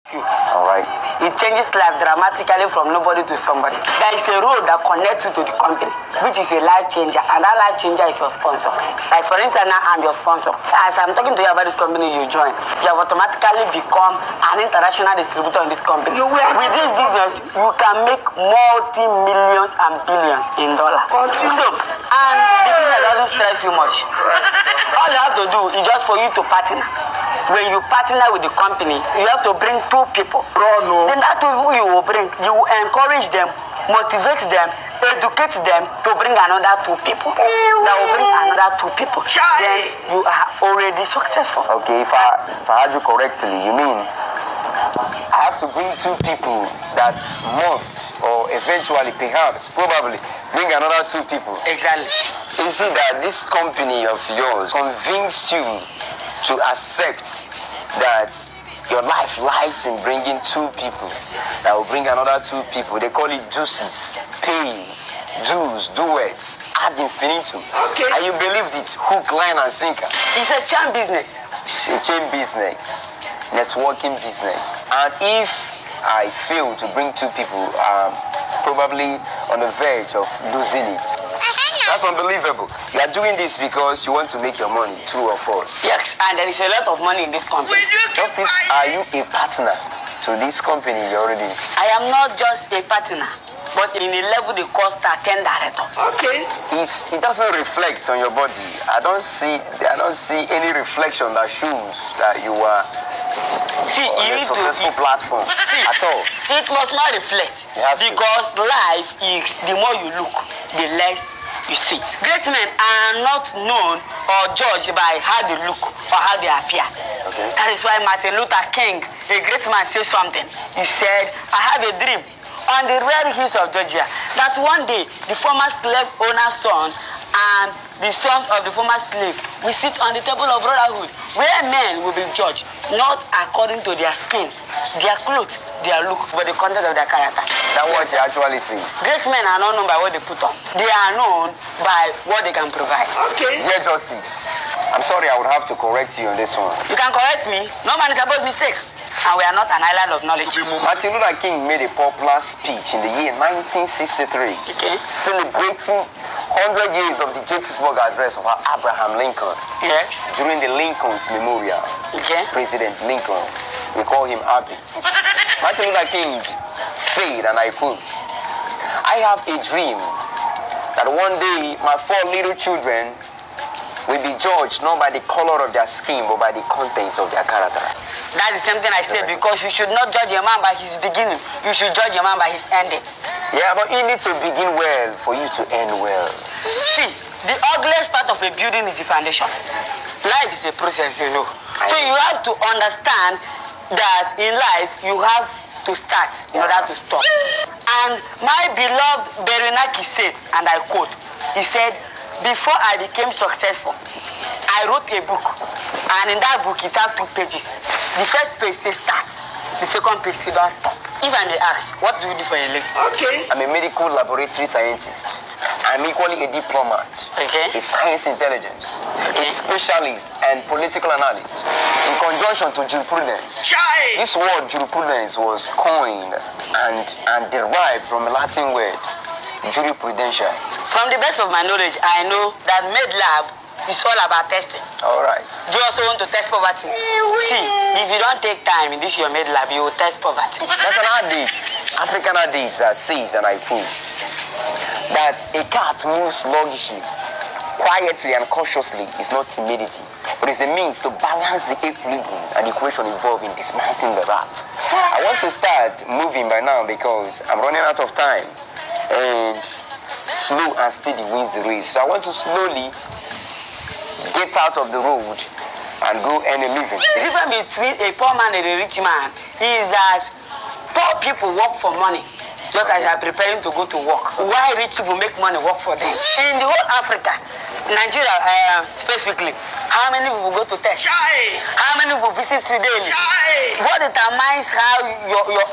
Alright. It changes life dramatically from nobody to somebody. There is a road that connects you to the company, which is a life changer, and that life changer is your sponsor. Like for instance, now I'm your sponsor. As I'm talking to you about this company you join, you have automatically become an international distributor in this company. With this business, you can make multi-millions and billions in dollars. So, and the business doesn't stress you much. All you have to do is just for you to partner. When you partner with the company, you have to bring 2 people. Then that 2 people you will bring, you will encourage them, motivate them, educate them to bring another 2 people. That will bring another 2 people. Then you are already successful. Okay, if I heard you correctly, you mean I have to bring 2 people that must, or eventually, perhaps, probably, bring another 2 people. Exactly. You see that this company of yours convinced you to accept that your life lies in bringing 2 people that will bring another 2 people. They call it juices, pays, dues, duets, ad infinitum. Okay. And you believed it, hook, line, and sinker. It's a chain business. It's a chain business, networking business. And if I fail to bring 2 people, probably on the verge of losing it. That's unbelievable. You are doing this because you want to make your money, true or false? Yes, and there is a lot of money in this company. Justice, are you a partner to this company you already? I am not just a partner, but in a level they call star 10 director. Okay. It doesn't reflect on your body. I don't see any reflection that shows that you are on a successful platform at all. It must not reflect because life is the more you look, the less you see. Great men are not known or judged by how they look or how they appear. Okay. That is why Martin Luther King, a great man, said something. He said, I have a dream on the rare hills of Georgia that one day the former slave owner's son and the sons of the former slave will sit on the table of brotherhood, where men will be judged not according to their skin, their clothes, their look, but the content of their character. That's what you actually see. Great men are not known by what they put on. They are known by what they can provide. Okay. Dear Justice, I'm sorry I would have to correct you on this one. You can correct me. No man is above mistakes. And we are not an island of knowledge. Martin Luther King made a popular speech in the year 1963, celebrating 100 years of the Gettysburg Address of Abraham Lincoln. Yes. During the Lincoln's Memorial, President Lincoln, we call him Abby. Martin Luther King said, and I quote, I have a dream that one day my 4 little children will be judged not by the color of their skin, but by the contents of their character. That's the same thing I said, because you should not judge a man by his beginning. You should judge a man by his ending. Yeah, but you need to begin well for you to end well. See, the ugliest part of a building is the foundation. Life is a process, you know. So you have to understand that in life, you have to start in order to stop. And my beloved Berenaki said, and I quote, he said, before I became successful, I wrote a book, and in that book it has 2 pages. The first page says start, the second page says don't stop. If I may ask, what do you do for a living? Okay. I'm a medical laboratory scientist. I'm equally a diplomat, a science intelligence, a specialist and political analyst, in conjunction to jurisprudence. This word jurisprudence was coined and derived from a Latin word, jurisprudential. From the best of my knowledge, I know that MedLab is all about testing. All right. Do you also want to test poverty? See, if you don't take time in this your MedLab, you will test poverty. That's an adage, African adage that says, and I quote, that a cat moves sluggishly, quietly and cautiously is not timidity, but is a means to balance the equilibrium and equation involved in dismounting the rat. I want to start moving by now because I'm running out of time, and slow and steady wins the race. So I want to slowly get out of the road and go earn a living. The difference between a poor man and a rich man is that poor people work for money, just as they are preparing to go to work. Why rich people make money work for them? In the whole Africa, Nigeria specifically, how many people go to test? How many people visit daily? What determines how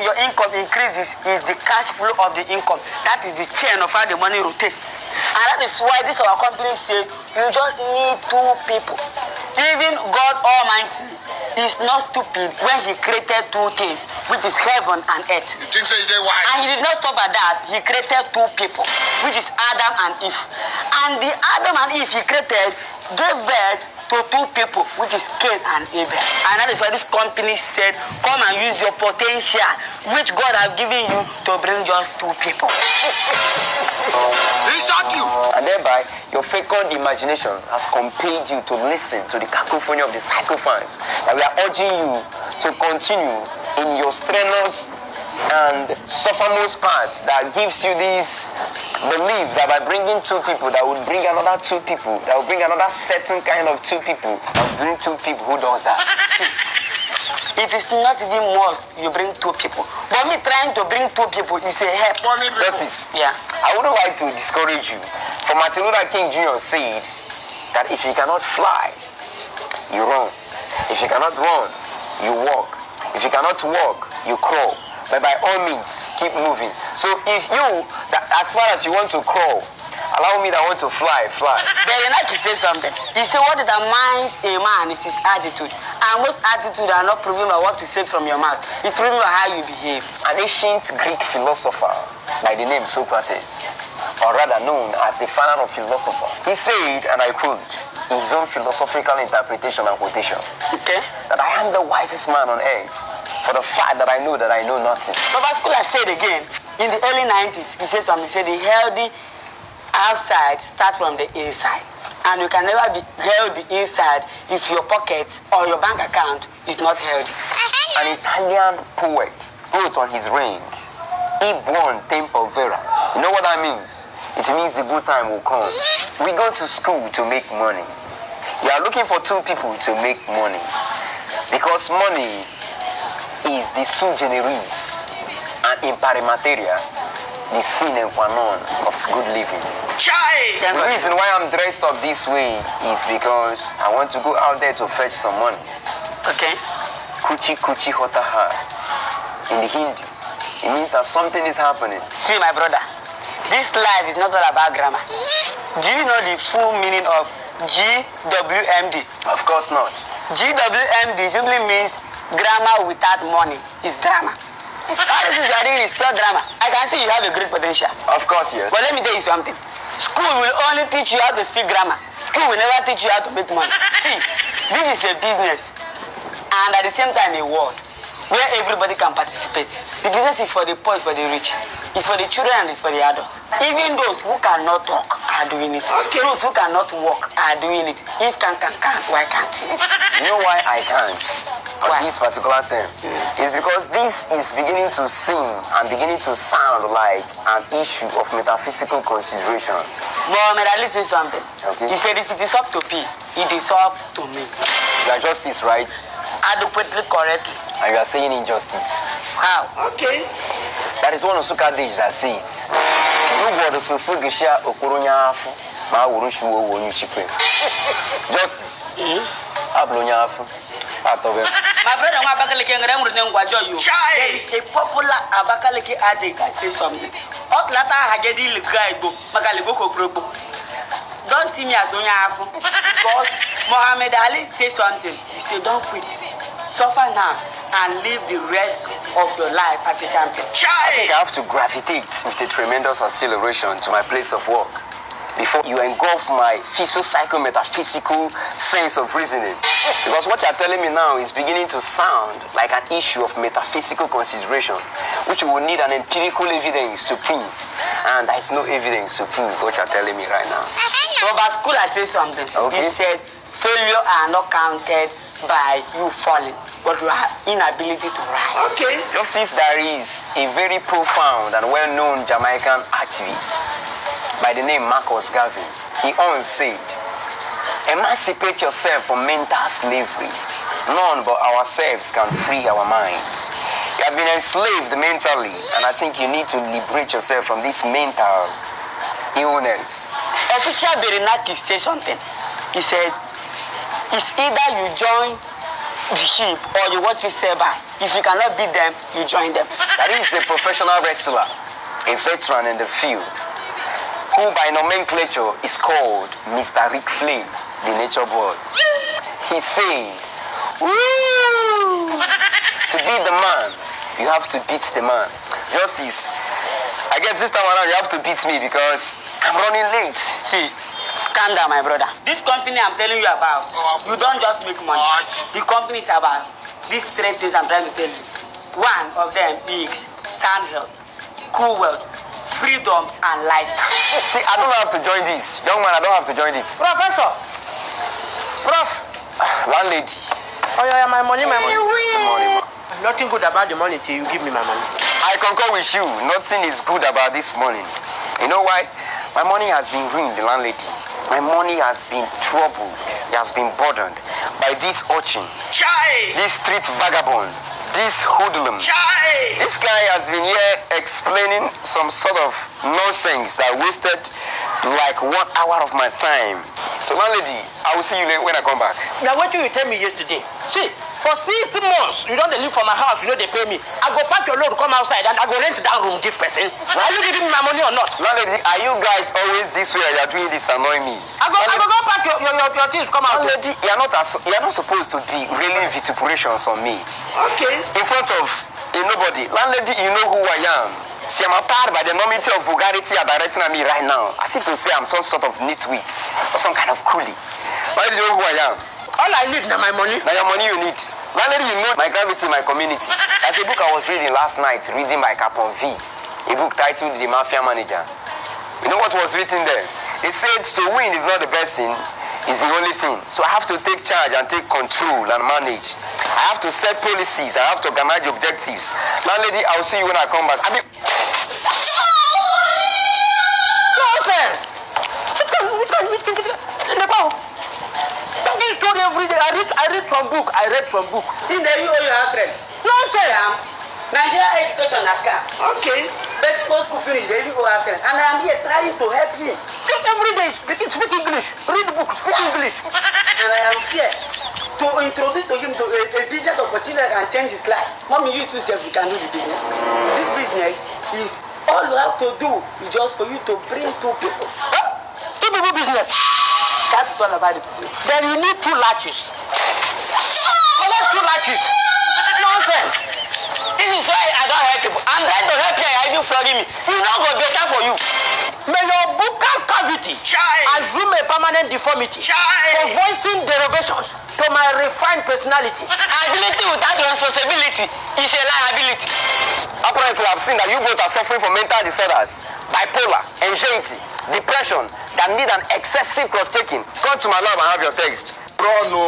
your income increases is the cash flow of the income. That is the chain of how the money rotates. And that is why this our company says you just need 2 people. Even God Almighty is not stupid when he created 2 things. which is heaven and earth. You think so? You did why? And he did not stop at that. He created two people, which is Adam and Eve. And the Adam and Eve he created gave birth to two people, which is Cain and Abel. And that is why this company said, come and use your potential, which God has given you to bring just two people. He shot you. And thereby, your fecund imagination has compelled you to listen to the cacophony of the sycophants. That we are urging you to continue in your strenuous and suffermost part that gives you this belief that by bringing two people, that would bring another two people, that will bring another certain kind of two people, that will bring two people. Who does that? It is not even must you bring two people. But me trying to bring two people is a help. Funny people. Justice, Yeah. I wouldn't like to discourage you. For Martin Luther King Jr. said that if you cannot fly, you run. If you cannot run, you walk. If you cannot walk, you crawl. But by all means, keep moving. So if you, as far as you want to crawl, allow me that want to fly. Then you like to say something. He said what determines a man is his attitude. And most attitude are not proven by what you say from your mouth. It's proven by how you behave. An ancient Greek philosopher by the name Socrates, or rather known as the father of philosophers, he said, and I quote, in his own philosophical interpretation and quotation, Okay? that I am the wisest man on earth for the fact that I know nothing. Baba School has said again, in the early 90s, he said something. He said the healthy outside start from the inside. And you can never be healthy inside if your pocket or your bank account is not healthy. An Italian poet wrote on his ring, "E buon tempo verrà." You know what that means? It means the good time will come. We go to school to make money. You are looking for two people to make money. Because money is the sui generis and impari materia, the sine qua non of good living. Chai. The reason why I'm dressed up this way is because I want to go out there to fetch some money. Okay? Kuchi kuchi hotaha. In the Hindu, it means that something is happening. See, my brother, this life is not all about grammar. Do you know the full meaning of GWMD? Of course not. GWMD simply means grammar without money is drama. All this is doing is pure drama. I can see you have a great potential. Of course, yes. But let me tell you something. School will only teach you how to speak grammar. School will never teach you how to make money. See, this is a business and at the same time a world where everybody can participate. The business is for the poor, it's for the rich. It's for the children and it's for the adults. Even those who cannot talk are doing it. Okay. Those who cannot walk are doing it. If can, why can't you? You know why I can't? Why? On this particular term, is because this is beginning to seem and beginning to sound like an issue of metaphysical consideration. Mohammed Ali said something. Okay. He said, if it is up to me, it is up to me. You are justice, right? Adequately, correctly. And you are saying injustice. How? Okay. That is one of Sukadej that says, justice. My brother, Chai. there is a popular Abakaliki adage that says something. Don't see me as Onyafu because Muhammad Ali said something. He said, don't quit. Suffer now and live the rest of your life as a champion. I think I have to gravitate with a tremendous acceleration to my place of work before you engulf my physio-psycho-metaphysical sense of reasoning. Because what you're telling me now is beginning to sound like an issue of metaphysical consideration, which will need an empirical evidence to prove. And there is no evidence to prove what you're telling me right now. Robert School has said something. Okay. He said, failure are not counted by you falling, but your inability to rise. Okay. Just since there is a very profound and well-known Jamaican activist by the name Marcus Garvey, he once said, emancipate yourself from mental slavery. None but ourselves can free our minds. You have been enslaved mentally, and I think you need to liberate yourself from this mental illness. Official Berenaki said something. He said, it's either you join the sheep or you watch it sell back. If you cannot beat them, you join them. That is a professional wrestler, a veteran in the field, who by nomenclature is called Mr. Ric Flair, the nature boy. He said, woo! To be the man, you have to beat the man. Justice, I guess this time around you have to beat me because I'm running late. See, calm down, my brother. This company I'm telling you about, you don't just make money. The company is about these 3 things I'm trying to tell you. One of them is sound health, cool wealth, freedom, and lifestyle. See, I don't have to join this. Young man, I don't have to join this. Professor! Prof! Landlady. Oh, yeah, my money, my money. Good morning, ma. Nothing good about the money till you give me my money. I concur with you. Nothing is good about this morning. You know why? My money has been ruined, landlady. My money has been troubled. It has been burdened by this urchin, this street vagabond, this hoodlum. This guy has been here explaining some sort of nonsense that wasted like 1 hour of my time. So landlady, I will see you when I come back. Now what you tell me yesterday? See, for 6 months, you don't live from my house, you know they pay me. I go pack your load, come outside, and I go rent that room, give person. Are you giving me my money or not? Landlady, are you guys always this way? You are doing this to annoy me. I go pack your things, come out. Landlady, you are not supposed to be railing vituperations on me. Okay. In front of a nobody. Landlady, you know who I am. See, I'm apart by the enormity of vulgarity you're directing at me right now. As if to say I'm some sort of nitwit or some kind of coolie. Landlady, you know who I am. All I need now my money. Now your money you need. Landlady, you know my gravity, my community. That's a book I was reading last night, reading by Capon V. A book titled The Mafia Manager. You know what was written there? It said to win is not the best thing, it's the only thing. So I have to take charge and take control and manage. I have to set policies, I have to organize objectives. Landlady, I'll see you when I come back. Nonsense! Story every day. I read from book. In the you have friends. Nonsense! Nigeria education has come. Okay. But post school finish, the you have friends. And I'm here trying to help you. Every day speak English. Read book, speak English. And I am here to introduce to him to a business opportunity that can change his life. Mommy, you too say we can do the business. This business is all you have to do is just for you to bring 2 people. Two people business. That's all about it. Then you need 2 latches. Collect 2 latches. Nonsense. This is why I don't help people. I'm trying to help you and you flogging me. It's not going better for you. May your buccal cavity assume a permanent deformity for voicing derogations to my refined personality. Ability without responsibility is a liability. Apparently, I've seen that you both are suffering from mental disorders, bipolar, anxiety, depression, that need an excessive cross-checking. Come to my lab and have your text. Bro, no.